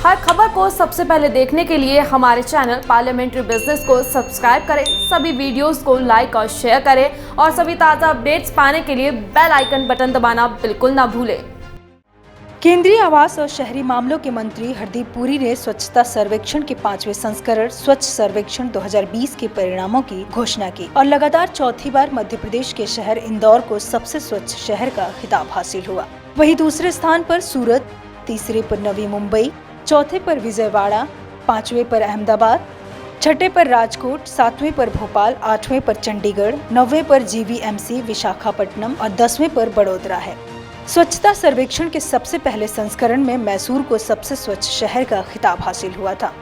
हर खबर को सबसे पहले देखने के लिए हमारे चैनल पार्लियामेंट्री बिजनेस को सब्सक्राइब करें, सभी वीडियोस को लाइक और शेयर करें और सभी ताज़ा अपडेट्स पाने के लिए बेल आइकन बटन दबाना बिल्कुल ना भूलें। केंद्रीय आवास और शहरी मामलों के मंत्री हरदीप पुरी ने स्वच्छता सर्वेक्षण के 5वें संस्करण स्वच्छ सर्वेक्षण 2020 के परिणामों की घोषणा की और लगातार चौथी बार मध्य प्रदेश के शहर इंदौर को सबसे स्वच्छ शहर का खिताब हासिल हुआ। वहीं दूसरे स्थान पर सूरत, तीसरे पर नवी मुंबई, चौथे पर विजयवाड़ा, पांचवें पर अहमदाबाद, छठे पर राजकोट, सातवें पर भोपाल, आठवें पर चंडीगढ़, नौवें पर जीवीएमसी विशाखापट्टनम और 10वें पर बड़ोदरा है। स्वच्छता सर्वेक्षण के सबसे पहले संस्करण में मैसूर को सबसे स्वच्छ शहर का खिताब हासिल हुआ था।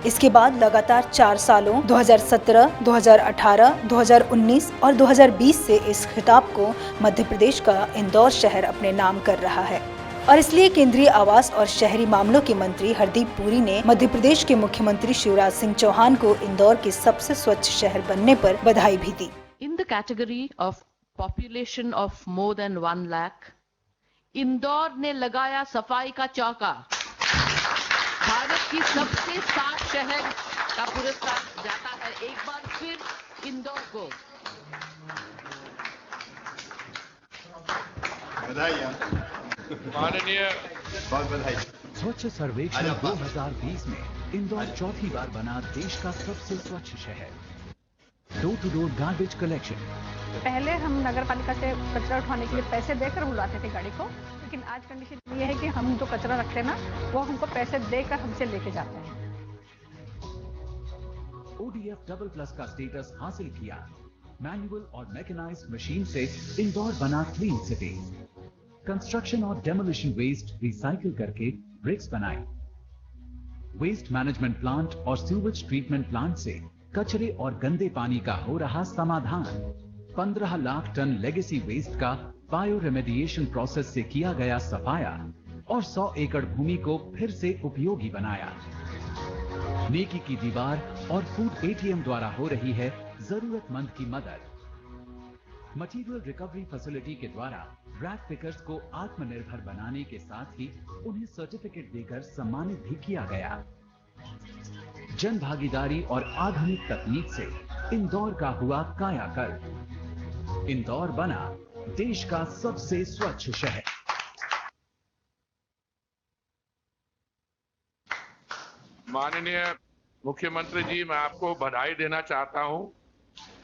इसके बाद लगातार 4 सालों 2017, 2018, 2019 और 2020 से इस खिताब को मध्य प्रदेश का इंदौर शहर अपने नाम कर रहा है और इसलिए केंद्रीय आवास और शहरी मामलों के मंत्री हरदीप पुरी ने मध्य प्रदेश के मुख्यमंत्री शिवराज सिंह चौहान को इंदौर के सबसे स्वच्छ शहर बनने पर बधाई भी दी। In the category of population of more than 1 lakh, Indore ने लगाया सफाई का चौका। भारत की सबसे साफ शहर का पुरस्कार जाता है एक बार फिर इंदौर को। बधाई माननीय, बहुत बधाई। स्वच्छ सर्वेक्षण 2020 में इंदौर चौथी बार बना देश का सबसे स्वच्छ शहर। Door to door garbage collection. पहले हम नगर पालिका से कचरा उठाने के लिए पैसे देकर बुलाते थे गाड़ी को, लेकिन आज कंडीशन ये है कि हम जो कचरा रखते हैं ना, वो हमको पैसे देकर हमसे लेके जाते हैं। ODF डबल प्लस का स्टेटस हासिल किया। मैनुअल और मैकेनाइज्ड मशीन से इंदौर बना क्लीन सिटी। कंस्ट्रक्शन और डेमोलिशन वेस्ट रिसाइकिल करके ब्रिक्स बनाए। वेस्ट मैनेजमेंट प्लांट और सीवेज ट्रीटमेंट प्लांट से कचरे और गंदे पानी का हो रहा समाधान। 15 लाख टन लेगेसी वेस्ट का बायो रेमेडिएशन प्रोसेस से किया गया सफाया और 100 एकड़ भूमि को फिर से उपयोगी बनाया। नेकी की दीवार और फूड एटीएम द्वारा हो रही है जरूरतमंद की मदद। मटेरियल रिकवरी फैसिलिटी के द्वारा रैक पिकर्स को आत्मनिर्भर बनाने के साथ ही उन्हें सर्टिफिकेट देकर सम्मानित भी किया गया। जन भागीदारी और आधुनिक तकनीक से इंदौर का हुआ कायाकल्प। इंदौर बना देश का सबसे स्वच्छ शहर। माननीय मुख्यमंत्री जी, मैं आपको बधाई देना चाहता हूं।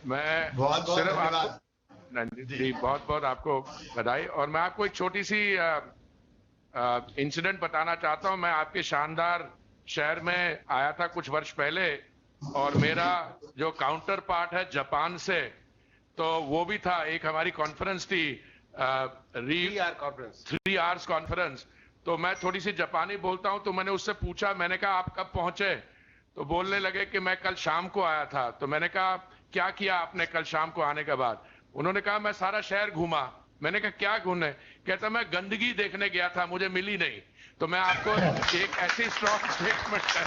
मैं बहुत सिर्फ धन्यवाद जी, बहुत बहुत आपको बधाई। और मैं आपको एक छोटी सी इंसिडेंट बताना चाहता हूं। मैं आपके शानदार शहर में आया था कुछ वर्ष पहले और मेरा जो काउंटर पार्ट है जापान से, तो वो भी था। एक हमारी कॉन्फ्रेंस थी 3 आवर्स कॉन्फ्रेंस। तो मैं थोड़ी सी जापानी बोलता हूं, तो मैंने उससे पूछा, मैंने कहा आप कब पहुंचे? तो बोलने लगे कि मैं कल शाम को आया था। तो मैंने कहा क्या किया आपने कल शाम को आने के बाद? उन्होंने कहा मैं सारा शहर घूमा। मैंने कहा क्या घूमने? कहता मैं गंदगी देखने गया था, मुझे मिली नहीं। तो मैं आपको एक ऐसी स्ट्रॉन्ग स्टेटमेंट है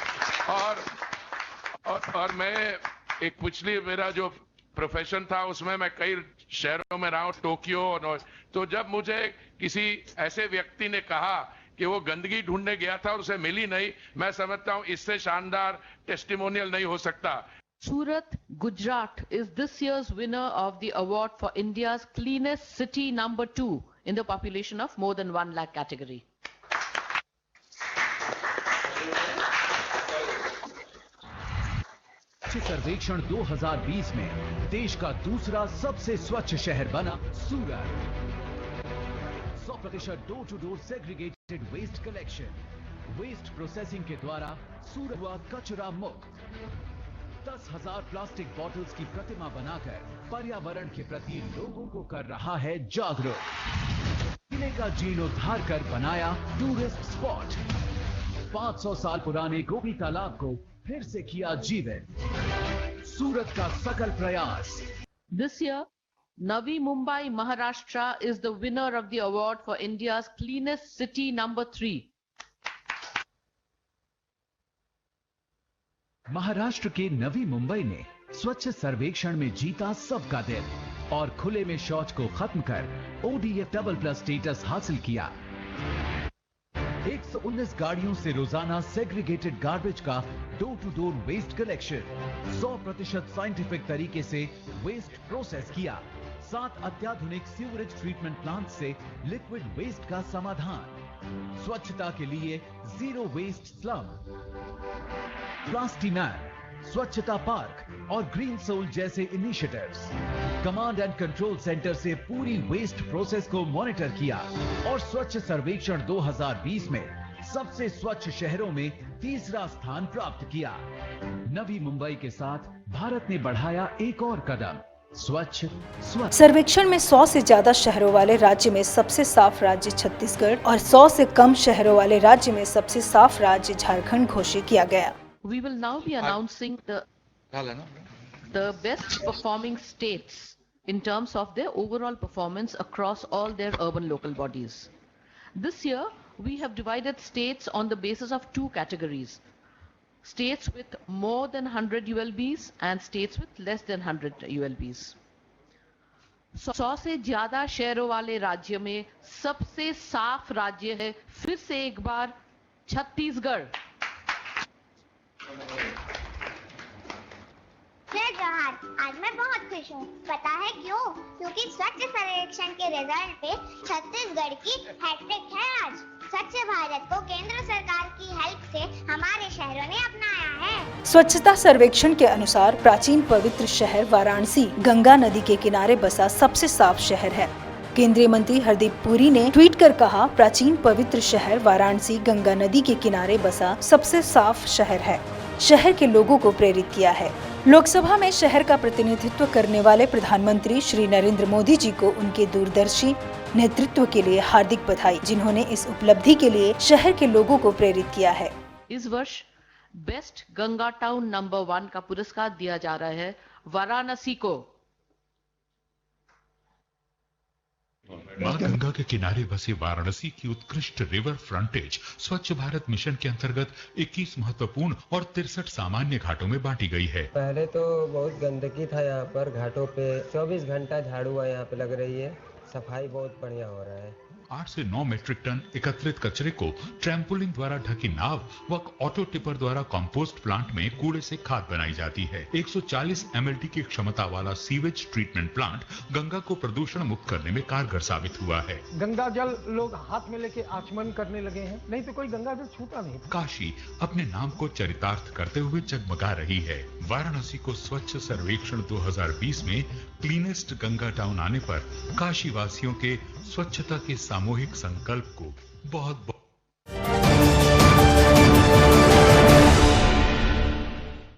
और मैं एक पिछली मेरा जो प्रोफेशन था उसमें मैं कई शहरों में रहा हूं, टोक्यो और तो जब मुझे किसी ऐसे व्यक्ति ने कहा कि वो गंदगी ढूंढने गया था और उसे मिली नहीं, मैं समझता हूं इससे शानदार टेस्टिमोनियल नहीं हो सकता। Surat, Gujarat is this year's winner of the award for India's cleanest city number 2 in the population of more than 1 lakh category. स्वच्छ सर्वेक्षण 2020 में देश का दूसरा सबसे स्वच्छ शहर बना Surat. 100% door to door segregated waste collection. Waste processing के द्वारा सूरत हुआ कचरा मुक्त। 10,000 प्लास्टिक बॉटल्स की प्रतिमा बनाकर पर्यावरण के प्रति लोगों को कर रहा है जागरूक। किले का जीर्णोद्धार कर बनाया टूरिस्ट स्पॉट। 500 साल पुराने गोपी तालाब को फिर से किया जीवित। सूरत का सकल प्रयास। This year, Navi Mumbai, Maharashtra is the winner of the award for India's cleanest city number 3. Maharashtra के नवी मुंबई ने स्वच्छ सर्वेक्षण में जीता सबका दिल और खुले में शौच को खत्म कर ODF डबल प्लस स्टेटस हासिल किया। 119 गाड़ियों से रोजाना सेग्रीगेटेड गार्बेज का door to door waste collection, 100% scientific तरीके से वेस्ट प्रोसेस किया, 7 अत्याधुनिक सीवरेज ट्रीटमेंट प्लांट से लिक्विड वेस्ट का समाधान, स्वच्छता के लिए जीरो वेस्ट स्लम, प्लास्टीमैन, स्वच्छता पार्क और ग्रीन सोल जैसे initiatives. Command and control centre से पूरी वेस्ट प्रोसेस को मॉनिटर किया और स्वच्छ सर्वेक्षण 2020 में सबसे स्वच्छ शहरों में तीसरा स्थान प्राप्त किया। नवी मुंबई के साथ भारत ने बढ़ाया एक और कदम, स्वच्छ स्वच्छ। सर्वेक्षण में 100 से ज्यादा शहरों वाले राज्य में सबसे साफ राज्य छत्तीसगढ़ और 100 से कम शहरों वाले राज्य में सबसे साफ राज्य झारखंड घोषित किया गया। We will now be announcing the best performing states in terms of their overall performance across all their urban local bodies. This year, we have divided states on the basis of 2 categories. States with more than 100 ULBs and states with less than 100 ULBs. 100 से ज्यादा शहरों वाले राज्य में सबसे साफ राज्य है फिर से एक बार छत्तीसगढ़। जय जोहार। आज मैं बहुत खुश हूँ। पता है क्यों? क्योंकि स्वच्छ सर्वेक्षण के रिजल्ट पे छत्तीसगढ़ की हैट्रिक है आज। स्वच्छ भारत को केंद्र सरकार की हेल्प से हमारे शहरों ने अपनाया है। स्वच्छता सर्वेक्षण के अनुसार प्राचीन पवित्र शहर वाराणसी गंगा नदी के किनारे बसा सबसे साफ शहर है। केंद्रीय मंत्री हरदीप पुरी ने ट्वीट कर कहा, प्राचीन पवित्र शहर वाराणसी गंगा नदी के किनारे बसा सबसे साफ शहर है। शहर के लोगों को प्रेरित किया है। लोकसभा में शहर का प्रतिनिधित्व करने वाले प्रधानमंत्री श्री नरेंद्र मोदी जी को उनके दूरदर्शी नेतृत्व के लिए हार्दिक बधाई, जिन्होंने इस उपलब्धि के लिए शहर के लोगों को प्रेरित किया है। इस वर्ष बेस्ट गंगा टाउन नंबर 1 का पुरस्कार दिया जा रहा है वाराणसी को। मां गंगा के किनारे बसे वाराणसी की उत्कृष्ट रिवर फ्रंटेज स्वच्छ भारत मिशन के अंतर्गत 21 महत्वपूर्ण और 63 सामान्य घाटों में बांटी गई है। पहले तो बहुत गंदगी था यहाँ पर घाटों पे, 24 घंटा झाड़ू यहाँ पे लग रही है, सफाई बहुत बढ़िया हो रहा है। 8 से 9 मीट्रिक टन एकत्रित कचरे को ट्रैम्पोलिन द्वारा ढकी नाव व ऑटो टिपर द्वारा कंपोस्ट प्लांट में कूड़े से खाद बनाई जाती है। 140 mld की क्षमता वाला सीवेज ट्रीटमेंट प्लांट गंगा को प्रदूषण मुक्त करने में कारगर साबित हुआ है। गंगा जल लोग हाथ में लेके आचमन करने लगे हैं, नहीं तो कोई गंगा जल छूता नहीं। काशी अपने नाम को चरितार्थ करते हुए जगमगा रही है। वाराणसी को स्वच्छ सर्वेक्षण 2020 में क्लीनेस्ट गंगा टाउन आने पर काशी वासियों के स्वच्छता के सामूहिक संकल्प को बहुत